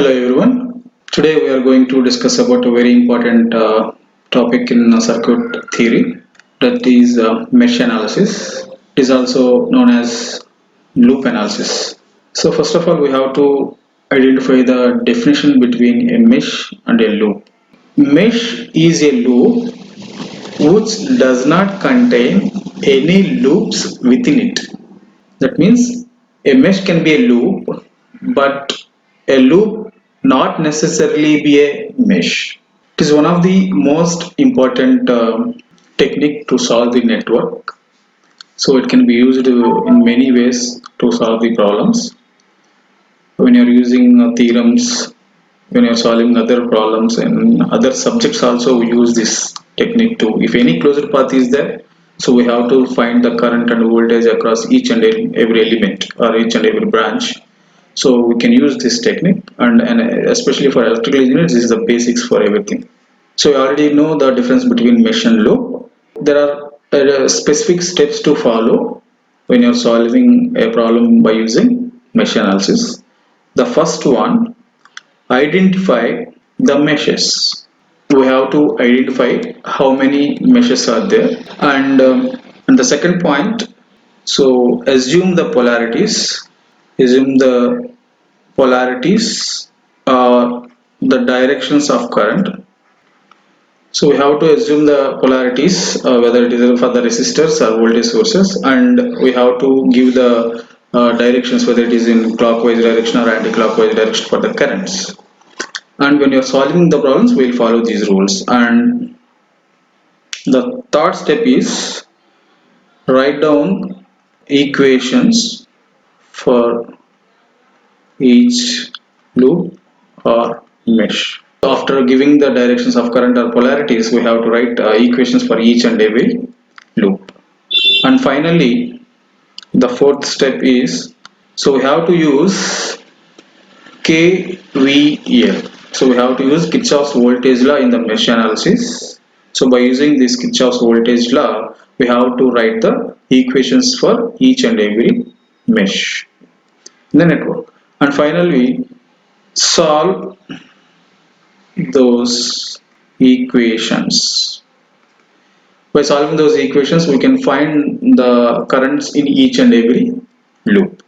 Hello everyone. Today we are going to discuss about a very important topic in circuit theory, that is mesh analysis. It is also known as loop analysis. So first of all we have to identify the definition between a mesh and a loop. Mesh is a loop which does not contain any loops within it. That means a mesh can be a loop, but a loop not necessarily be a mesh. It is one of the most important technique to solve the network. So it can be used in many ways to solve the problems. When you are using theorems, when you are solving other problems and other subjects also we use this technique too. If any closed path is there, so we have to find the current and voltage across each and every element or each and every branch. So we can use this technique, and especially for electrical engineers this is the basics for everything. So you already know the difference between mesh and loop. There are specific steps to follow when you're solving a problem by using mesh analysis. The first one, identify the meshes. We have to identify how many meshes are there, and the second point, so assume the polarities. Assume the polarities are the directions of current. So we have to assume the polarities, whether it is for the resistors or voltage sources, and we have to give the directions, whether it is in clockwise direction or anti-clockwise direction for the currents. And when you are solving the problems, we will follow these rules. And the third step is write down equations for each loop or mesh. After giving the directions of current or polarities, we have to write equations for each and every loop. And finally, the fourth step is, so we have to use KVL. So we have to use Kirchhoff's voltage law in the mesh analysis. So by using this Kirchhoff's voltage law, we have to write the equations for each and every mesh in the network. And finally, solve those equations. By solving those equations, we can find the currents in each and every loop.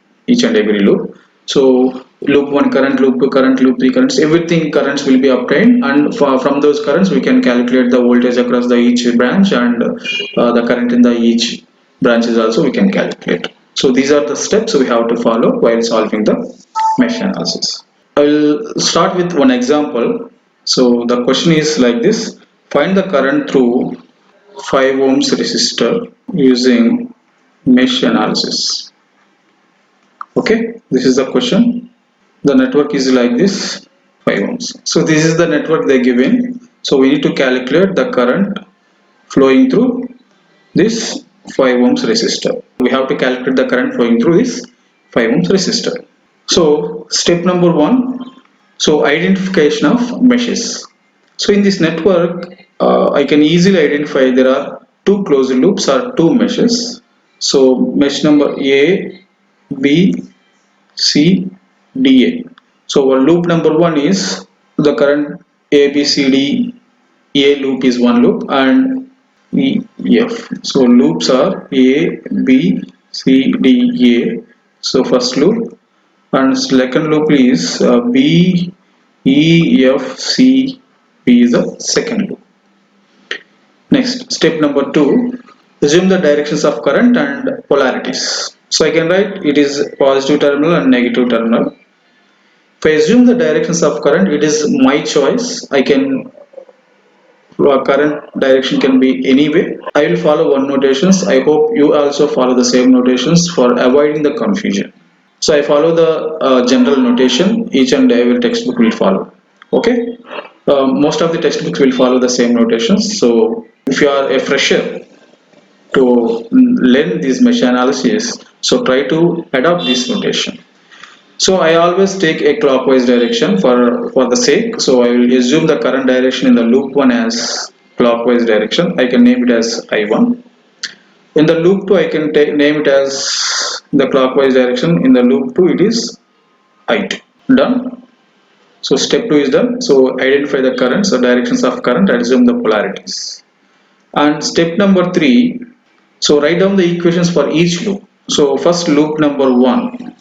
So loop 1 current, loop 2 current, loop 3 currents, everything currents will be obtained, and from those currents we can calculate the voltage across the each branch, and the current in the each branches also we can calculate. So these are the steps we have to follow while solving the mesh analysis. I will start with one example. So the question is like this: find the current through 5 ohms resistor using mesh analysis. Okay, this is the question. The network is like this, 5 ohms. So this is the network they given. So we need to calculate the current flowing through this 5 ohms resistor. We have to calculate the current flowing through this 5 ohms resistor. So step number 1, so identification of meshes. So in this network, I can easily identify there are 2 closed loops or 2 meshes. So mesh number A, B, C, D, A. So our loop number 1 is the current A, B, C, D. A loop is one loop, and E, F. So loops are A, B, C, D, A. So first loop, and second loop is B, E, F, C, B is the second loop. Next, step number 2, assume the directions of current and polarities. So I can write it is positive terminal and negative terminal. If I assume the directions of current, it is my choice. I can current direction can be any way. I will follow one notations. I hope you also follow the same notations for avoiding the confusion. So I follow the general notation. Each and every textbook will follow. Okay. Most of the textbooks will follow the same notations. So if you are a fresher to learn this mesh analysis, so try to adopt this notation. So I always take a clockwise direction for the sake. So I will assume the current direction in the loop 1 as clockwise direction. I can name it as I1. In the loop 2, I can name it as the clockwise direction. In the loop 2, it is I2. Done. So step 2 is done. So identify the currents, the directions of current, assume the polarities. And step number 3, so write down the equations for each loop. So first loop number 1.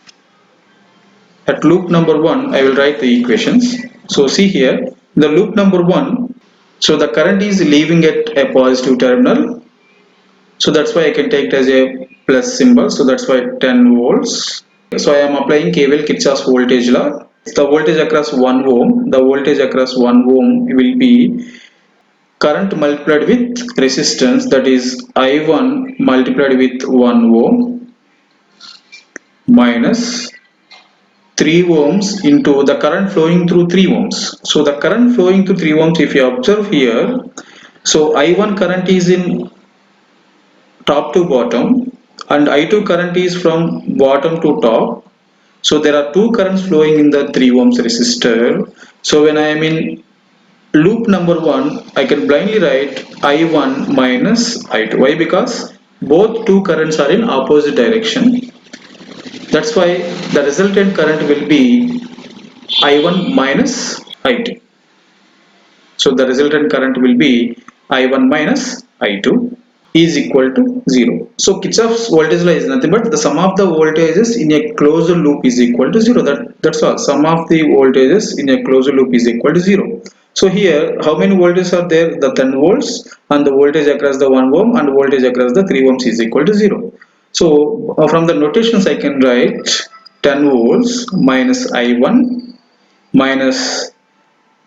At loop number 1, I will write the equations. So see here, the loop number 1, so the current is leaving at a positive terminal. So that's why I can take it as a plus symbol. So that's why 10 volts. So I am applying KVL, Kirchhoff's voltage law. The voltage across 1 ohm, the voltage across 1 ohm will be current multiplied with resistance, that is I1 multiplied with 1 ohm minus 3 ohms into the current flowing through 3 ohms. So the current flowing through 3 ohms, if you observe here, so I1 current is in top to bottom and I2 current is from bottom to top. So there are two currents flowing in the 3 ohms resistor. So when I am in loop number 1, I can blindly write I1 minus I2. Why? Because both two currents are in opposite direction. That's why the resultant current will be I1 minus I2. So the resultant current will be I1 minus I2 is equal to 0. So Kirchhoff's voltage law is nothing but the sum of the voltages in a closed loop is equal to 0. That's all. Sum of the voltages in a closed loop is equal to 0. So here, how many voltages are there? The 10 volts, and the voltage across the 1 ohm and voltage across the 3 ohms is equal to 0. So from the notations I can write 10 volts minus I1 minus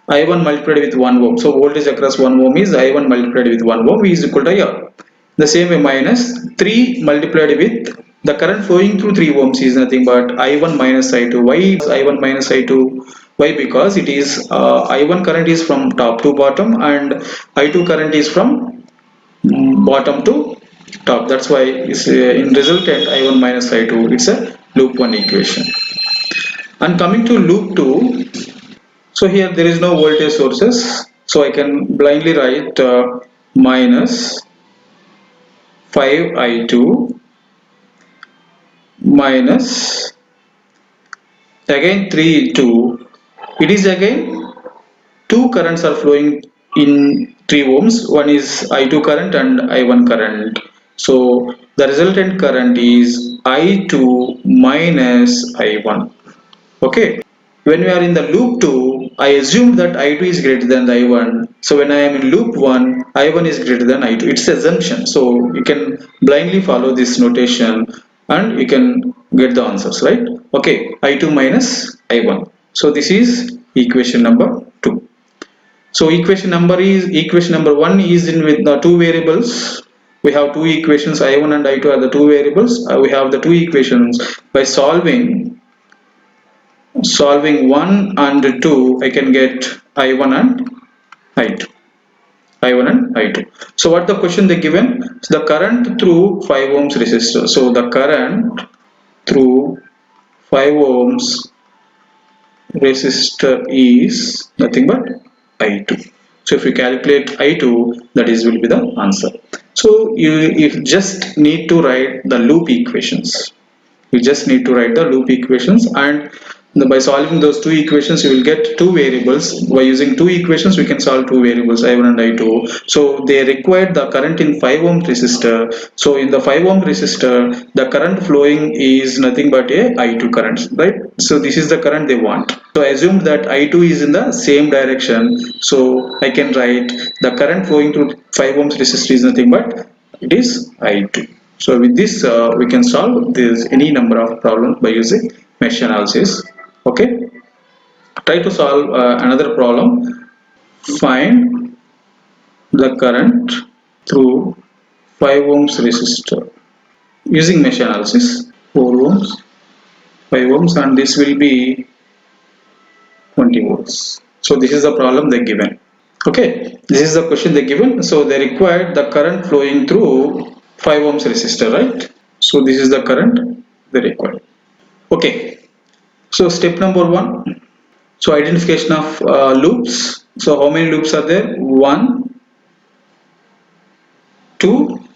I1 multiplied with 1 ohm. So voltage across 1 ohm is I1 multiplied with 1 ohm is equal to IR. The same way minus 3 multiplied with the current flowing through 3 ohms is nothing but I1 minus I2. Why is I1 minus I2? Why? Because it is I1 current is from top to bottom and I2 current is from bottom to top. That's why it's in resultant I1 minus I2. It's a loop 1 equation. And coming to loop 2, so here there is no voltage sources. So I can blindly write minus 5I2 minus again 3 2. It is again two currents are flowing in 3 ohms. One is I2 current and I1 current. So the resultant current is I2 minus I1. Okay. When we are in the loop 2, I assume that I2 is greater than the I1. So when I am in loop 1, I1 is greater than I2. It's assumption. So you can blindly follow this notation and you can get the answers, right? Okay, I2 minus I1. So this is equation number 2. So equation number 1 is in with the two variables. We have two equations, I1 and I2 are the two variables. We have the two equations. By solving 1 and 2, I can get I1 and I2. I1 and I2. So what the question they given? So the current through 5 ohms resistor. So the current through 5 ohms resistor is nothing but I2. So if you calculate I2, that is will be the answer. So you just need to write the loop equations. You just need to write the loop equations, and by solving those two equations you will get two variables. By using two equations we can solve two variables, I1 and I2. So they require the current in 5 ohm resistor. So in the 5 ohm resistor the current flowing is nothing but a I2 current, right? So this is the current they want. So I assume that I2 is in the same direction, so I can write the current flowing through 5 ohms resistor is nothing but it is I2. So with this we can solve this any number of problems by using mesh analysis. Okay, try to solve another problem. Find the current through 5 ohms resistor using mesh analysis. 4 ohms, 5 ohms, and this will be 20 volts. So this is the problem they given. Okay, this is the question they given. So they required the current flowing through 5 ohms resistor, right? So this is the current they require. Okay, so step number 1. So identification of loops. So how many loops are there? 1, 2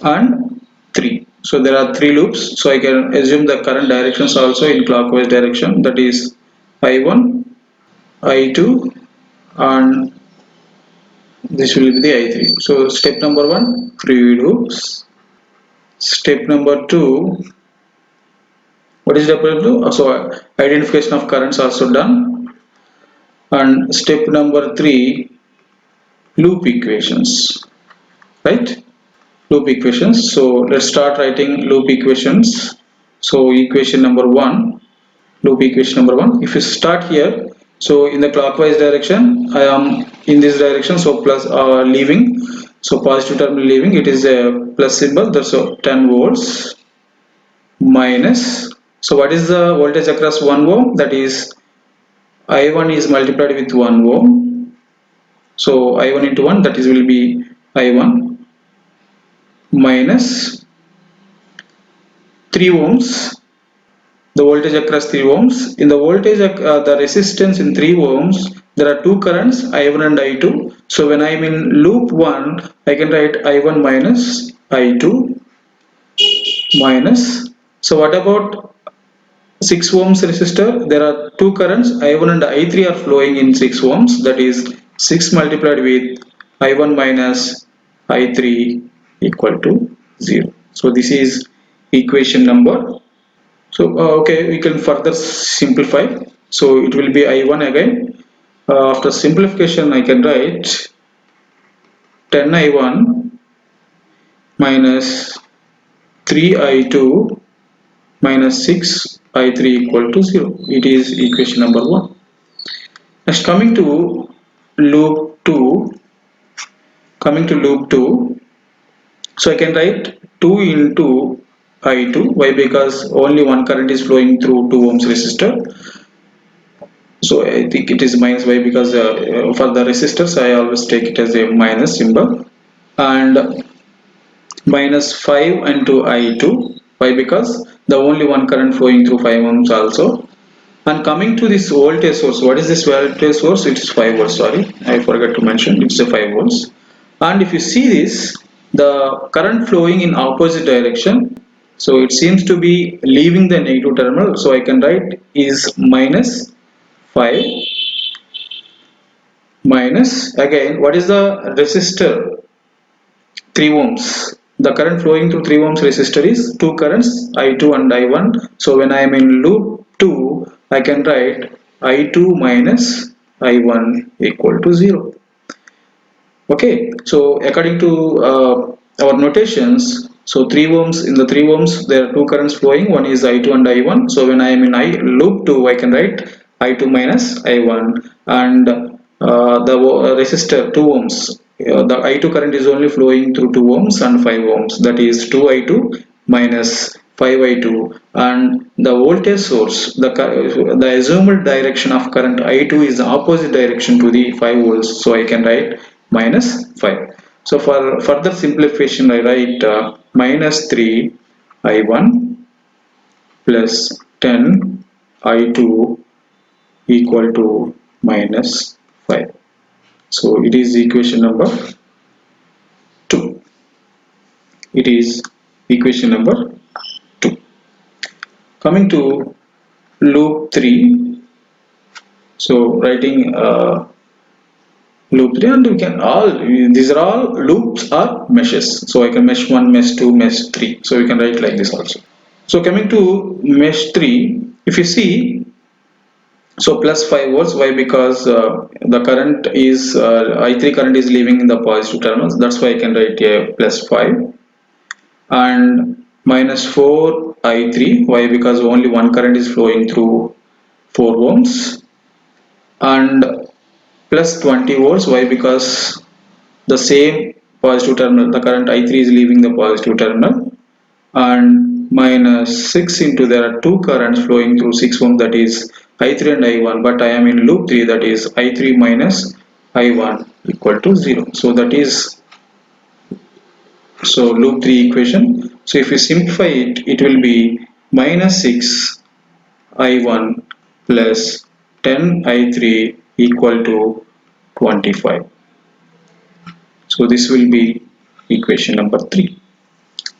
and 3. So there are 3 loops. So I can assume the current directions also in clockwise direction, that is I1 I2 and this will be the I3. So step number 1, free loops. Step number 2, what is step number 2? So identification of currents also done. And step number 3, loop equations, right? Loop equations. So let's start writing loop equations. So equation number 1, loop equation number 1. If you start here, so in the clockwise direction, I am in this direction, so plus leaving, so positive terminal leaving, it is a plus symbol, that's 10 volts minus, so what is the voltage across 1 ohm? That is I1 is multiplied with 1 ohm, so I1 into 1, that is will be I1 minus 3 ohms, the voltage across 3 ohms. In the voltage, the resistance in 3 ohms, there are two currents, I1 and I2. So when I am in loop 1, I can write I1 minus I2 minus. So what about 6 ohms resistor? There are two currents, I1 and I3 are flowing in 6 ohms. That is 6 multiplied with I1 minus I3 equal to 0. So this is equation number. So okay, we can further simplify. So it will be I1 again. After simplification, I can write 10I1 minus 3I2 minus 6I3 equal to 0. It is equation number 1. Next, coming to loop 2. Coming to loop 2. So I can write 2 into I2. Why? Because only one current is flowing through 2 ohms resistor. So I think it is minus. Why? Because for the resistors I always take it as a minus symbol, and minus 5 into I2. Why? Because the only one current flowing through 5 ohms also. And coming to this voltage source, what is this voltage source? It is 5 volts. Sorry, I forgot to mention it's a 5 volts. And if you see this, the current flowing in opposite direction, so it seems to be leaving the negative terminal. So I can write is minus 5 minus, again, what is the resistor? 3 ohms. The current flowing through 3 ohms resistor is two currents, I2 and I1. So when I am in loop 2, I can write I2 minus I1 equal to 0. Okay, so according to our notations, so 3 ohms, in the 3 ohms there are two currents flowing, one is I2 and I1. So when I am in loop 2, I can write I2 minus I1, and the resistor 2 ohms, the I2 current is only flowing through 2 ohms and 5 ohms, that is 2 I2 minus 5 I2, and the voltage source, the assumed direction of current I2 is the opposite direction to the 5 volts, so I can write minus 5. So for further simplification, I write minus 3 I1 plus 10 I2 equal to minus 5. So it is equation number 2. It is equation number 2. Coming to loop 3. So writing loop 3, and we can these are all loops or meshes. So I can mesh 1, mesh 2, mesh 3. So we can write like this also. So coming to mesh 3, if you see, so plus 5 volts. Why? Because the current is I3 current is leaving in the positive terminals. That's why I can write a plus 5, and minus 4 I3. Why? Because only one current is flowing through 4 ohms, and plus 20 volts. Why? Because the same positive terminal, the current I3 is leaving the positive terminal, and minus 6 into, there are two currents flowing through 6 ohm, that is I3 and I1, but I am in loop 3, that is I3 minus I1 equal to 0. So that is, so loop 3 equation. So if you simplify it, it will be minus 6 I1 plus 10 I3 equal to 25. So this will be equation number 3.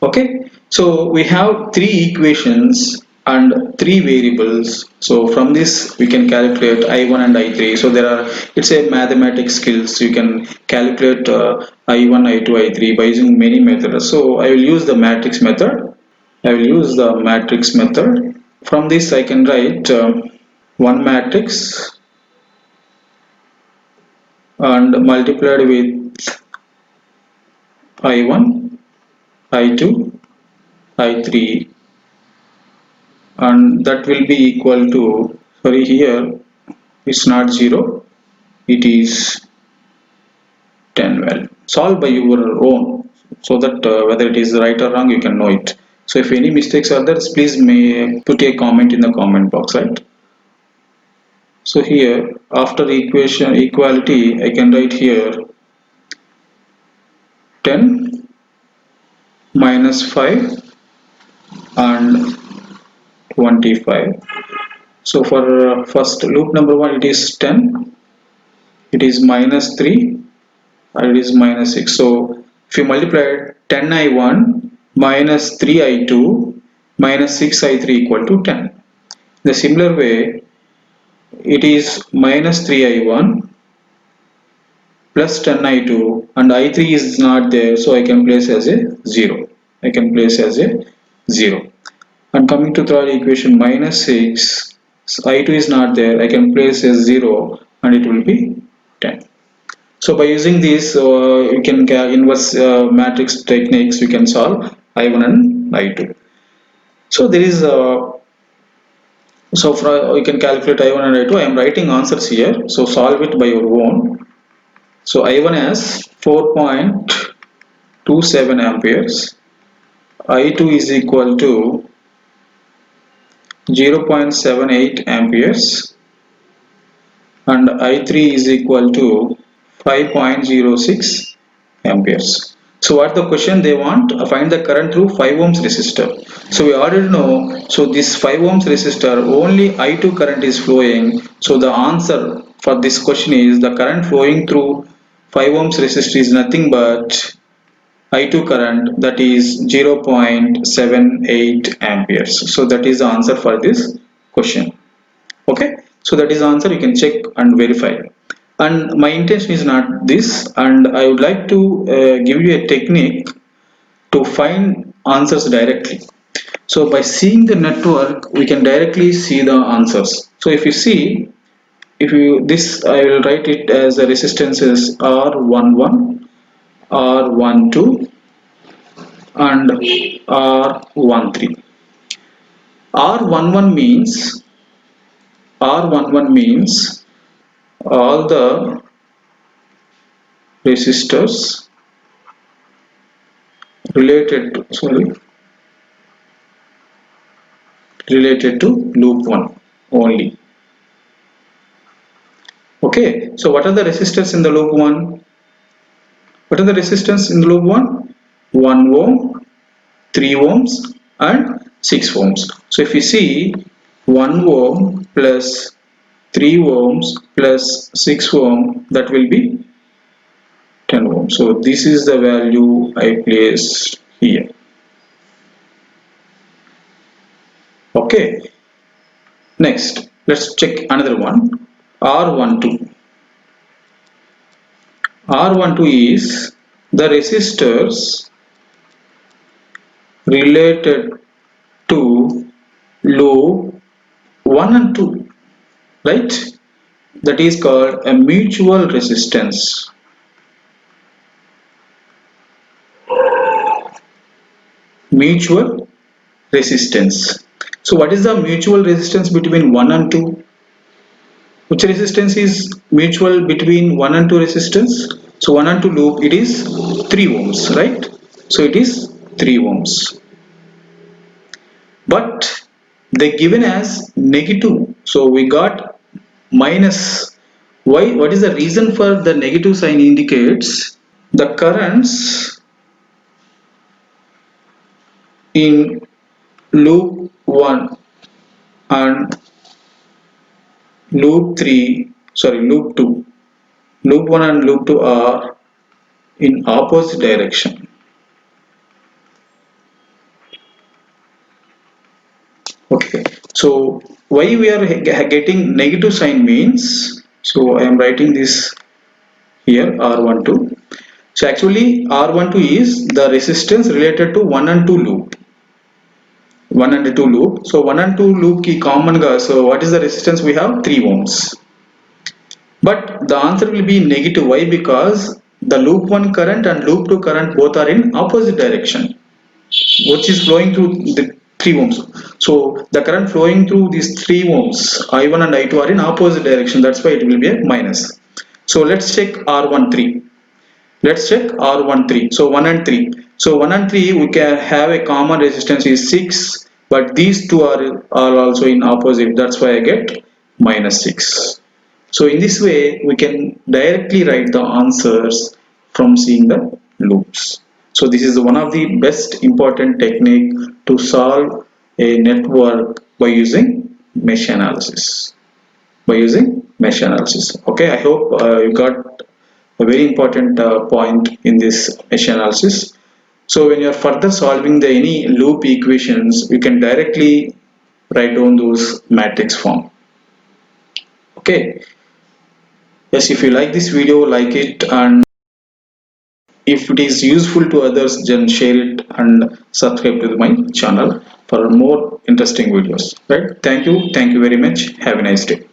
Okay, so we have three equations and three variables. So from this we can calculate I1 and I3. So there are, it's a mathematics skills. You can calculate I1, I2, I3 by using many methods. So I will use the matrix method. From this I can write one matrix and multiplied with I1, I2, I3, and that will be equal to, sorry, here it's not 0, it is 10. Well, solve by your own, so that whether it is right or wrong you can know it. So if any mistakes are there, please may put a comment in the comment box, right? So here after equation equality I can write here 10 minus 5 and 25. So for first loop number 1 it is 10, it is minus 3, and it is minus 6. So if you multiply 10I1 minus 3I2 minus 6I3 equal to 10. The similar way it is minus 3I1 plus 10I2 and I3 is not there, so I can place as a 0. And coming to third equation, minus 6, I2 is not there, I can place as 0 and it will be 10. So by using this, you can inverse matrix techniques, we can solve I1 and I2. So there is so for, you can calculate I1 and I2. I am writing answers here, so solve it by your own. So I1 has 4.27 amperes, I2 is equal to 0.78 amperes, and I3 is equal to 5.06 amperes. So what the question they want? Find the current through 5 ohms resistor. So we already know, so this 5 ohms resistor only I2 current is flowing. So the answer for this question is the current flowing through 5 ohms resistor is nothing but I2 current, that is 0.78 amperes. So that is the answer for this question. Okay, so that is the answer, you can check and verify. And my intention is not this, and I would like to give you a technique to find answers directly. So by seeing the network we can directly see the answers. So if you see, if you this I will write it as the resistances R11, R12 and R13. R11 means R11 means all the resistors related to loop 1 only. Okay, so what are the resistors in the loop 1? What are the resistance in the loop 1? 1 ohm, 3 ohms and 6 ohms. So if you see 1 ohm plus 3 ohms plus 6 ohm, that will be 10 ohms. So this is the value I placed here. Okay, next let's check another one, R12. R12 is the resistors related to loop 1 and 2, right? That is called a mutual resistance. Mutual resistance. So what is the mutual resistance between 1 and 2? Which resistance is mutual between 1 and 2 resistance? So 1 and 2 loop, it is 3 ohms, right? So it is 3 ohms. But they given as negative. So we got minus. Why? What is the reason for the negative sign? Indicates the currents in loop 1 and loop 2. Loop 1 and loop 2 are in opposite direction. Okay, So why we are getting negative sign means, so I am writing this here R12. So actually R12 is the resistance related to 1 and 2 loop. 1 and 2 loop. So 1 and 2 loop ki common ga, so what is the resistance we have? 3 ohms. But the answer will be negative. Why? Because the loop 1 current and loop 2 current both are in opposite direction, which is flowing through the 3 ohms. So the current flowing through these 3 ohms, I1 and I2 are in opposite direction. That's why it will be a minus. So let's check R13. Let's check R13. So 1 and 3. So 1 and 3 we can have a common resistance is 6, but these two are also in opposite. That's why I get minus 6. So in this way we can directly write the answers from seeing the loops. So this is one of the best important technique to solve a network by using mesh analysis. Okay, I hope you got a very important point in this mesh analysis. So when you are further solving the any loop equations, you can directly write down those matrix form. Okay. Yes, if you like this video, like it, and if it is useful to others, then share it and subscribe to my channel for more interesting videos. Right? Thank you very much. Have a nice day.